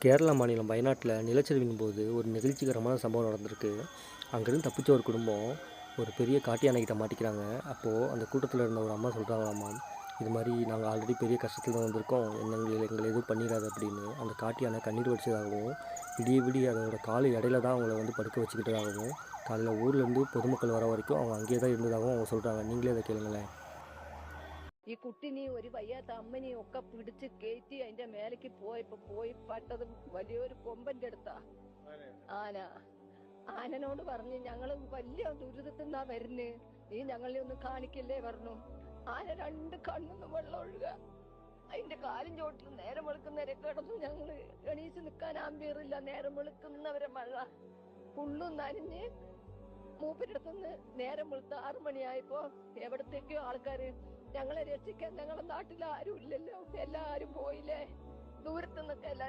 கேரளா மாநிலம் வயநாட்டில் நிலச்சரிவின் போது ஒரு நெகிழ்ச்சிகரமான சம்பவம் நடந்திருக்கு. அங்கேருந்து தப்பிச்ச ஒரு குடும்பம் ஒரு பெரிய காட்டு யானைக்கிட்ட மாட்டிக்கிறாங்க. அப்போது அந்த கூட்டத்தில் இருந்த ஒரு அம்மா சொல்கிறாங்களாமா, இது மாதிரி நாங்கள் ஆல்ரெடி பெரிய கஷ்டத்தில் தான் வந்திருக்கோம், எங்களை எதுவும் பண்ணிடாது அப்படின்னு. அந்த காட்டு யானை கண்ணீர் வடிச்சதாகவும், விடிய விடிய அதோட காலு இடையில தான் அவங்கள வந்து படுக்க வச்சுக்கிட்டதாகவும், காலையில் ஊர்லேருந்து பொதுமக்கள் வர வரைக்கும் அவங்க அங்கேயே தான் இருந்ததாகவும் அவங்க சொல்கிறாங்க. நீங்களே அதை കേളുங்களேன். ഈ കുട്ടിനി ഒരു വയ്യാത്ത അമ്മനെയും ഒക്കെ പിടിച്ച് കയറ്റി അതിന്റെ മേലേക്ക് പോയി പട്ടത് വലിയൊരു കൊമ്പന്റെ അടുത്താ ആന. ആനനോട് പറഞ്ഞു, ഞങ്ങള് വലിയ ദുരിതത്തിന്നാ വരുന്നേ, നീ ഞങ്ങളെ ഒന്ന് കാണിക്കല്ലേ പറഞ്ഞു. ആന രണ്ട് കണ്ണൊന്നും വെള്ളം ഒഴുക. അതിന്റെ കാലും ചോട്ടിൽ നേരം വെളുക്കുന്നവരെ കിടന്നു. ഞങ്ങള് എണീച്ച് നിൽക്കാൻ ആമ്പിയറില്ല. നേരം വെളുക്കുന്നവരെ മഴ ഫുള്ളും നനഞ്ഞ് മൂപ്പരടുത്തുനിന്ന് നേരം വെളുത്ത 6 മണിയായപ്പോ എവിടത്തേക്കോ ആൾക്കാര് ഞങ്ങളെ രക്ഷിക്കാൻ, ഞങ്ങളെ നാട്ടിൽ ആരും ഇല്ലല്ലോ, എല്ലാരും പോയില്ലേ, ദൂരത്തുനിന്നൊക്കെ എല്ലാരും